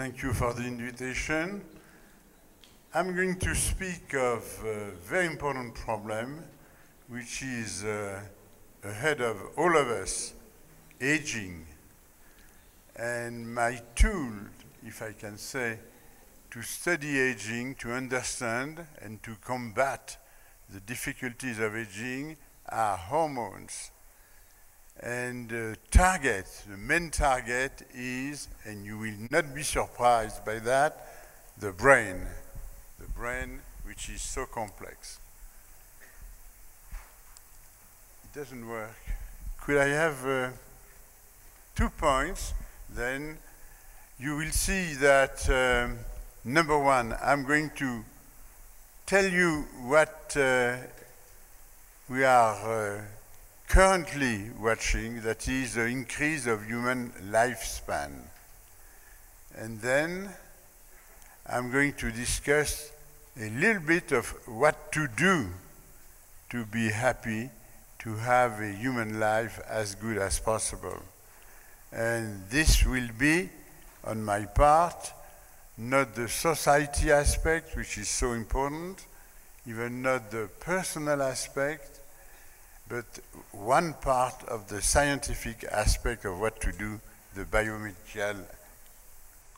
Thank you for the invitation. I'm going to speak of a very important problem which is ahead of all of us, aging. And my tool, if I can say, to study aging, to understand and to combat the difficulties of aging are hormones. And the main target is, and you will not be surprised by that, the brain. The brain, which is so complex. It doesn't work. Could I have 2 points? Then you will see that, number one, I'm going to tell you what we are currently watching, that is the increase of human lifespan. And then I'm going to discuss a little bit of what to do to be happy, to have a human life as good as possible. And this will be, on my part, not the society aspect, which is so important, even not the personal aspect, but one part of the scientific aspect of what to do, the biomedical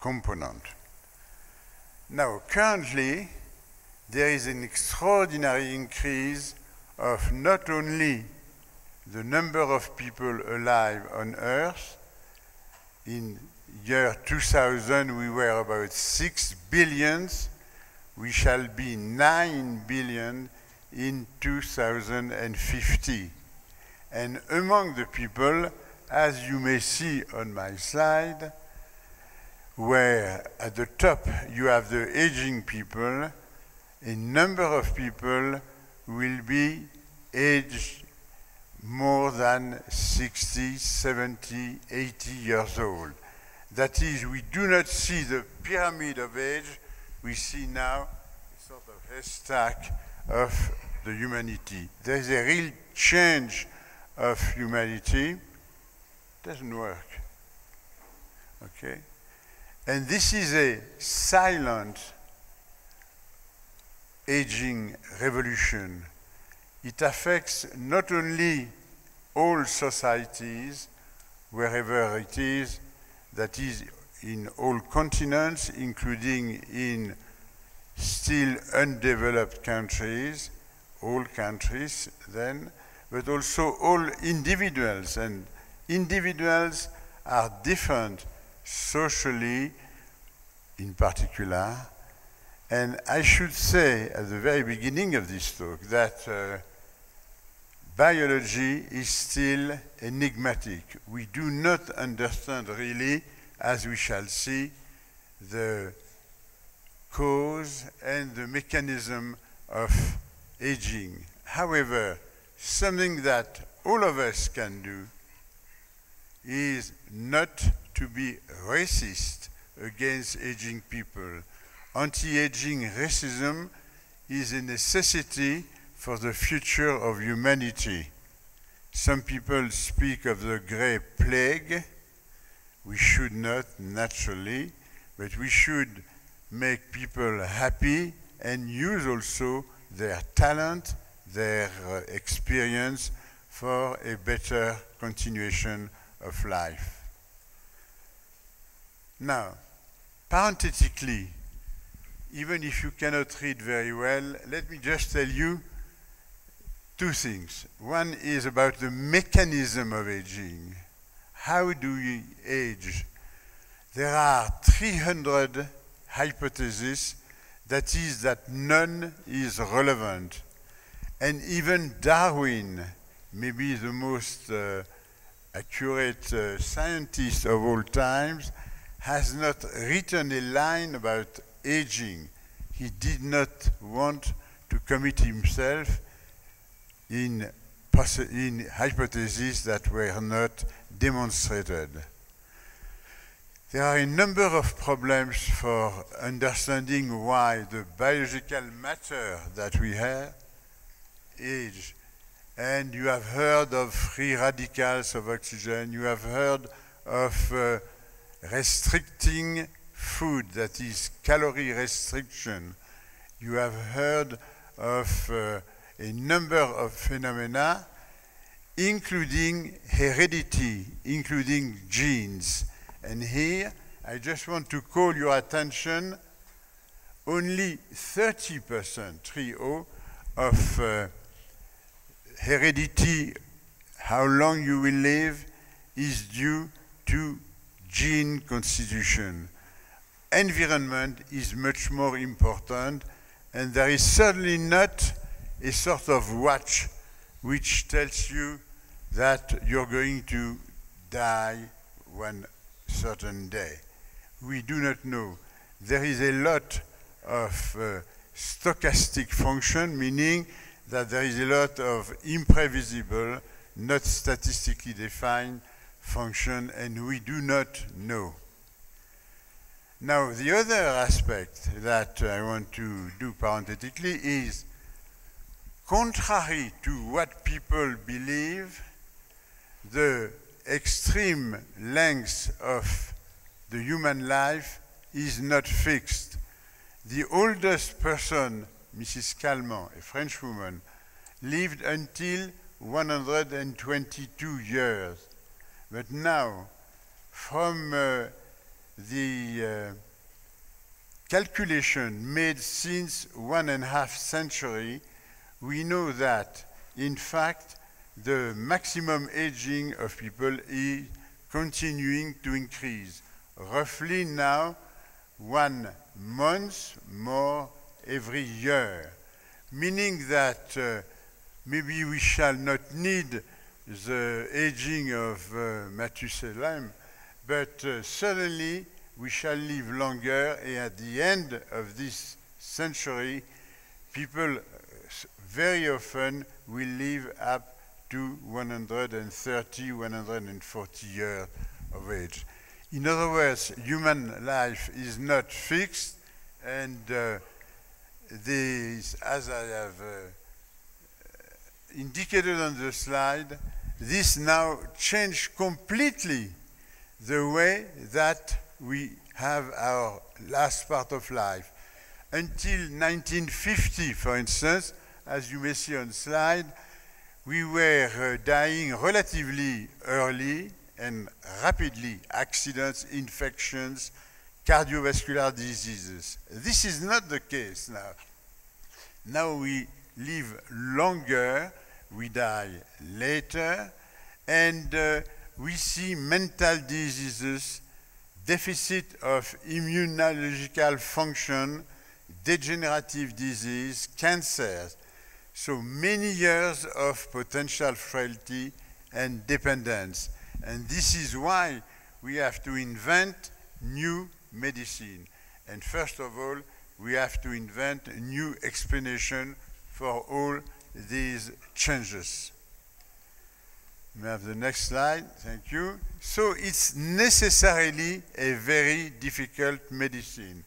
component. Now, currently, there is an extraordinary increase of not only the number of people alive on Earth. In year 2000, we were about 6 billion. We shall be 9 billion in 2050. And among the people, as you may see on my slide, where at the top you have the aging people, a number of people will be aged more than 60, 70, 80 years old. That is, we do not see the pyramid of age, we see now a sort of haystack of the humanity. There is a real change of humanity. It doesn't work. Okay? And this is a silent aging revolution. It affects not only all societies, wherever it is, that is in all continents, including in still undeveloped countries, all countries then, but also all individuals. And individuals are different socially in particular. And I should say at the very beginning of this talk that biology is still enigmatic. We do not understand really, as we shall see, the cause and the mechanism of aging. However, something that all of us can do is not to be racist against aging people. Anti-aging racism is a necessity for the future of humanity. Some people speak of the Grey Plague. We should not, naturally, but we should make people happy and use also their talent, their experience for a better continuation of life. Now, parenthetically, even if you cannot read very well, let me just tell you 2 things. One is about the mechanism of aging. How do we age? There are 300 hypotheses, that is, that none is relevant. And even Darwin, maybe the most accurate scientist of all times, has not written a line about aging. He did not want to commit himself in hypotheses that were not demonstrated. There are a number of problems for understanding why the biological matter that we have age. And you have heard of free radicals of oxygen. You have heard of restricting food, that is calorie restriction. You have heard of a number of phenomena, including heredity, including genes. And here, I just want to call your attention, only 30%, 30, of heredity, how long you will live, is due to gene constitution. Environment is much more important, and there is certainly not a sort of watch which tells you that you're going to die one certain day. We do not know. There is a lot of stochastic function, meaning that there is a lot of imprevisible, not statistically defined function, and we do not know. Now, the other aspect that I want to do parenthetically is, contrary to what people believe, the extreme length of the human life is not fixed. The oldest person, Mrs. Calment, a French woman, lived until 122 years. But now, from the calculation made since 1.5 centuries, we know that, in fact, the maximum aging of people is continuing to increase. Roughly now, 1 month more every year, meaning that maybe we shall not need the aging of Methuselah, but certainly we shall live longer, and at the end of this century, people very often will live up to 130, 140 years of age. In other words, human life is not fixed, and this, as I have indicated on the slide, this now changed completely the way that we have our last part of life. Until 1950, for instance, as you may see on the slide, we were dying relatively early and rapidly, accidents, infections, cardiovascular diseases. This is not the case now. Now we live longer, we die later, and we see mental diseases, deficit of immunological function, degenerative disease, cancers. So many years of potential frailty and dependence. And this is why we have to invent new medicine. And first of all, we have to invent a new explanation for all these changes. We have the next slide, thank you. So it's necessarily a very difficult medicine.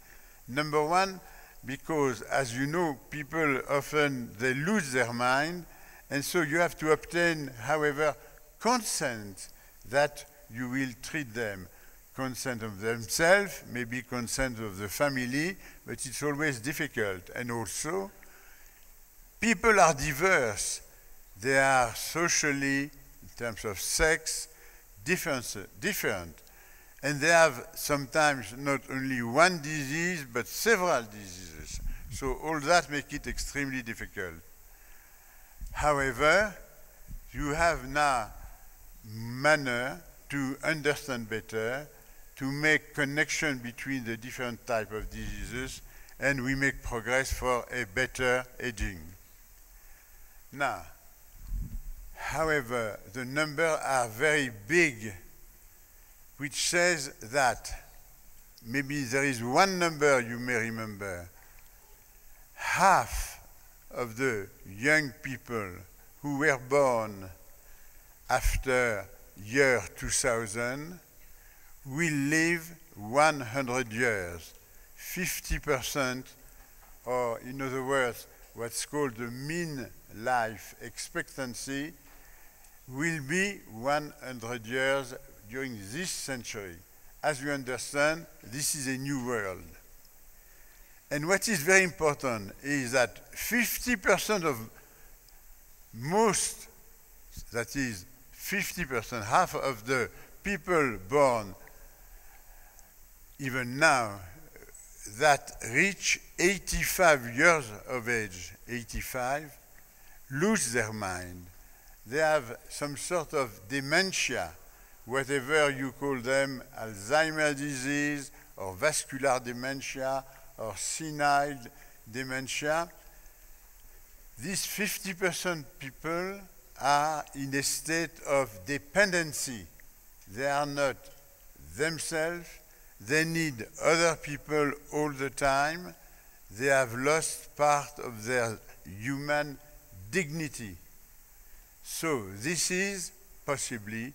Number one, because as you know, people often, they lose their mind, and so you have to obtain, however, consent that you will treat them. Consent of themselves, maybe consent of the family, but it's always difficult. And also, people are diverse. They are socially, in terms of sex, different. And they have sometimes not only one disease, but several diseases. So all that makes it extremely difficult. However, you have now manner to understand better, to make connection between the different types of diseases, and we make progress for a better aging. Now, however, the numbers are very big, which says that maybe there is one number you may remember. Half of the young people who were born after year 2000 will live 100 years. 50%, or in other words, what's called the mean life expectancy, will be 100 years during this century. as you understand, this is a new world. And what is very important is that 50% of most, that is 50%, half of the people born even now that reach 85 years of age, 85, lose their mind. They have some sort of dementia, whatever you call them, Alzheimer's disease or vascular dementia or senile dementia. These 50% people are in a state of dependency. They are not themselves. They need other people all the time. They have lost part of their human dignity. So this is possibly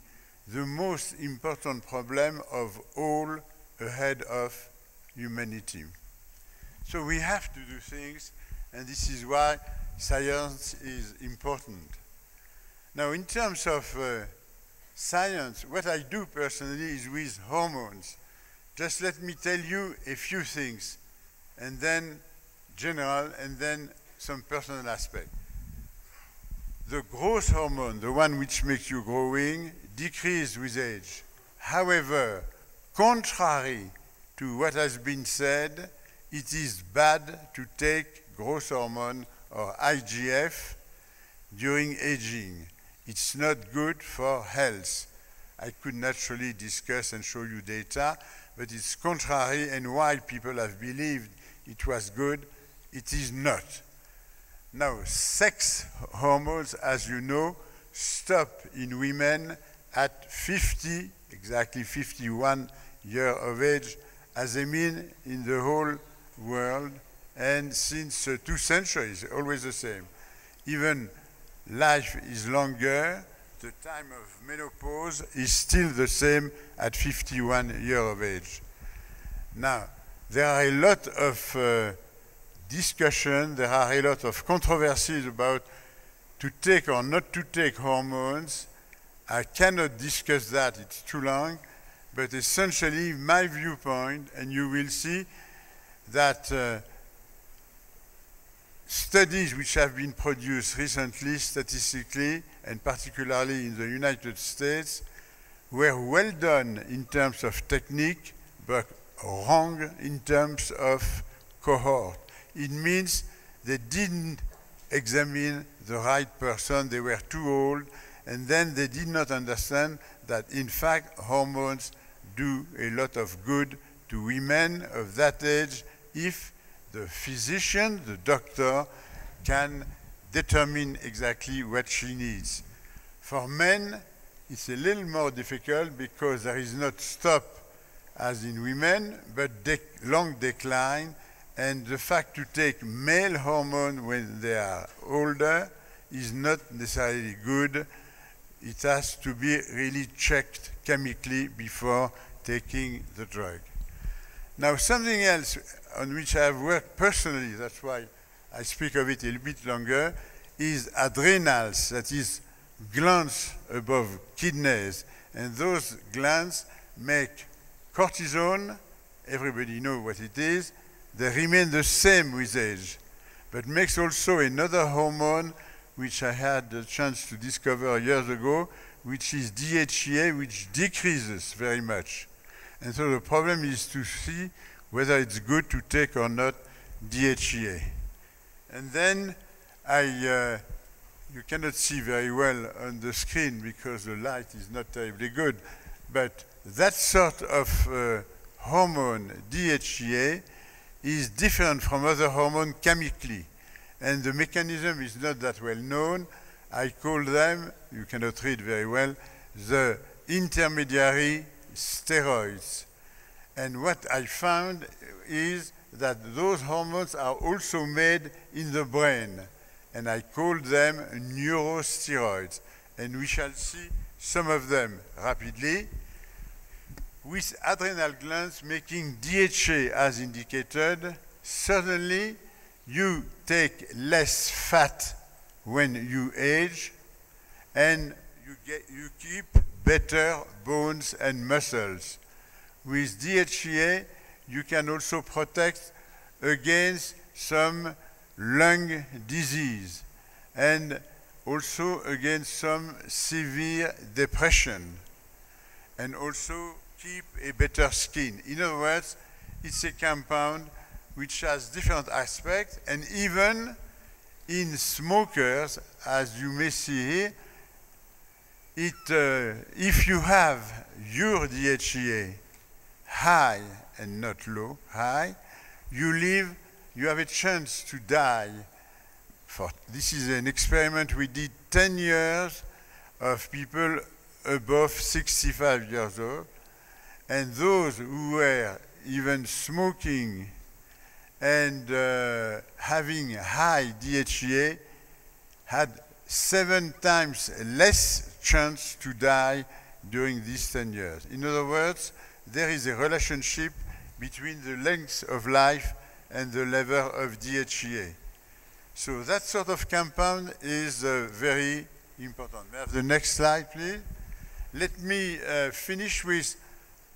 the most important problem of all ahead of humanity. So we have to do things, and this is why science is important. Now, in terms of science, what I do personally is with hormones. Just let me tell you a few things, and then general, and then some personal aspect. The growth hormone, the one which makes you growing, decreases with age. However, contrary to what has been said, it is bad to take growth hormone or IGF during aging. It's not good for health. I could naturally discuss and show you data, but it's contrary, and while people have believed it was good, it is not. Now, sex hormones, as you know, stop in women at 50, exactly 51 years of age, as a mean in the whole world, and since 2 centuries, always the same. Even life is longer, the time of menopause is still the same at 51 years of age. Now, there are a lot of discussion, there are a lot of controversies about to take or not to take hormones. I cannot discuss that, it's too long, but essentially my viewpoint, and you will see that studies which have been produced recently statistically, and particularly in the United States, were well done in terms of technique, but wrong in terms of cohort. It means they didn't examine the right person, they were too old, and then they did not understand that in fact hormones do a lot of good to women of that age if the physician, the doctor, can determine exactly what she needs. For men, it's a little more difficult because there is not stop as in women, but long decline, and the fact to take male hormone when they are older is not necessarily good. It has to be really checked chemically before taking the drug. Now, something else on which I have worked personally, that's why I speak of it a little bit longer, is adrenals, that is glands above kidneys. And those glands make cortisone, everybody knows what it is, they remain the same with age, but makes also another hormone which I had the chance to discover years ago, which is DHEA, which decreases very much. And so the problem is to see whether it's good to take or not DHEA. And then you cannot see very well on the screen because the light is not terribly good, but that sort of hormone, DHEA, is different from other hormones chemically. And the mechanism is not that well known. I call them, you cannot read very well, the intermediary steroids. And what I found is that those hormones are also made in the brain. And I call them neurosteroids. And we shall see some of them rapidly. With adrenal glands making DHA as indicated, suddenly you take less fat when you age, and you keep better bones and muscles. with DHEA, you can also protect against some lung disease and also against some severe depression, and also keep a better skin. In other words, it's a compound which has different aspects, and even in smokers, as you may see here, if you have your DHEA high and not low, high, you have a chance to die. This is an experiment we did 10 years of people above 65 years old, and those who were even smoking and having high DHEA had 7 times less chance to die during these 10 years. In other words, there is a relationship between the length of life and the level of DHEA. So that sort of compound is very important. May I have the next slide, please? Let me finish with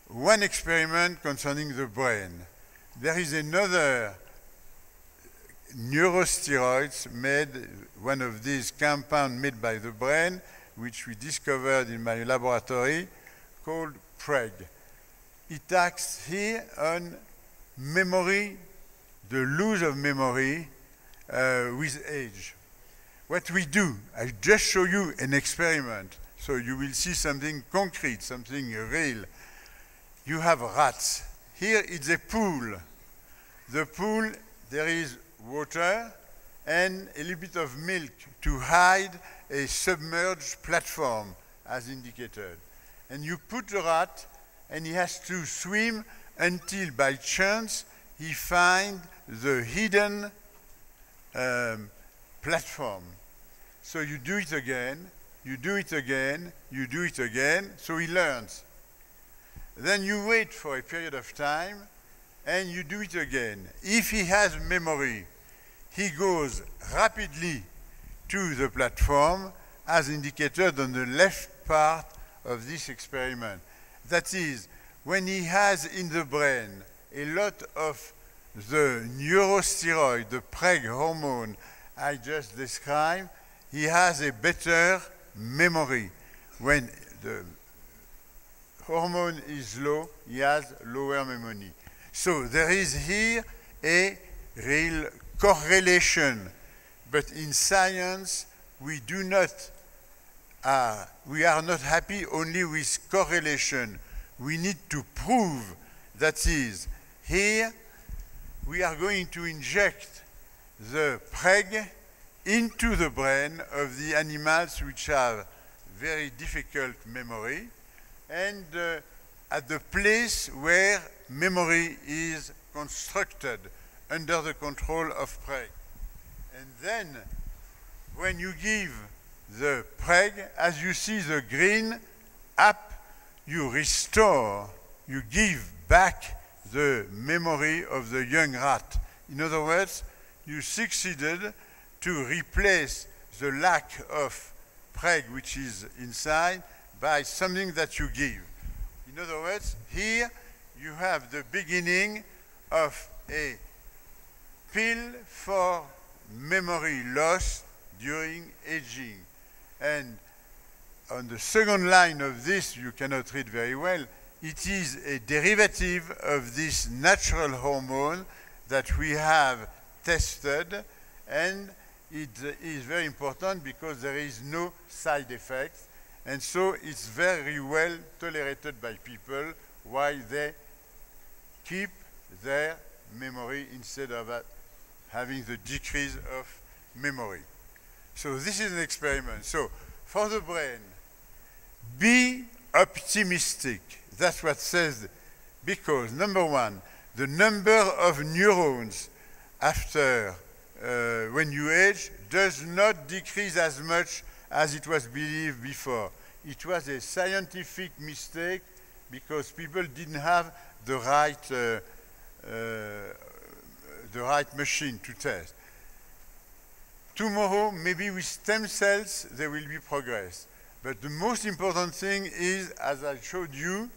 one experiment concerning the brain. There is another neurosteroids made, one of these compounds made by the brain, which we discovered in my laboratory, called PREG. It acts here on memory, the loss of memory with age. What we do, I just show you an experiment, so you will see something concrete, something real. You have rats. Here it's a pool. The pool, there is water and a little bit of milk to hide a submerged platform, as indicated. And you put the rat, and he has to swim until, by chance, he finds the hidden platform. So you do it again, you do it again, you do it again, so he learns. Then you wait for a period of time, and you do it again. If he has memory, he goes rapidly to the platform, as indicated on the left part of this experiment. That is, when he has in the brain a lot of the neurosteroid, the PREG hormone I just described, he has a better memory. When the hormone is low, he has lower memory. So there is here a real correlation. But in science, we are not happy only with correlation. We need to prove. That is, here we are going to inject the PREG into the brain of the animals which have very difficult memory, and at the place where memory is constructed under the control of PREG. And then, when you give the PREG, as you see the green up, you restore, you give back the memory of the young rat. In other words, you succeeded to replace the lack of PREG which is inside by something that you give. In other words, here you have the beginning of a pill for memory loss during aging. And on the second line of this, you cannot read very well, it is a derivative of this natural hormone that we have tested, and it is very important because there is no side effects, and so it's very well tolerated by people while they keep their memory instead of having the decrease of memory. So this is an experiment. So for the brain, be optimistic. That's what says, because number one, the number of neurons after when you age does not decrease as much as it was believed before. It was a scientific mistake because people didn't have the right machine to test. Tomorrow, maybe with stem cells, there will be progress. But the most important thing is, as I showed you,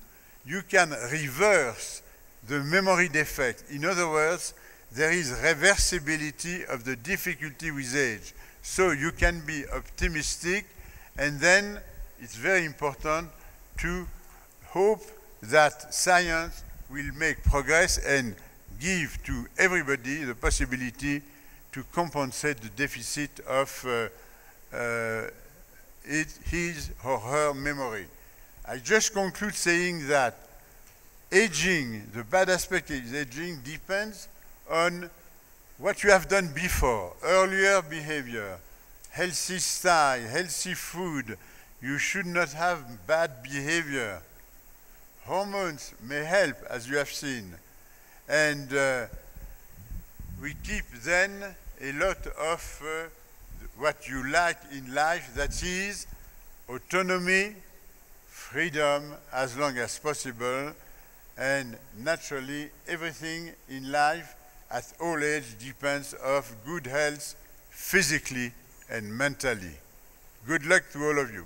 you can reverse the memory defect. In other words, there is reversibility of the difficulty with age. So you can be optimistic, and then it's very important to hope that science will make progress and give to everybody the possibility to compensate the deficit of his or her memory. I just conclude saying that aging, the bad aspect is aging depends on what you have done before, earlier behavior, healthy style, healthy food. You should not have bad behavior. Hormones may help, as you have seen. And we keep then a lot of what you like in life, that is autonomy, freedom as long as possible, and naturally everything in life at all age depends on good health physically and mentally. Good luck to all of you.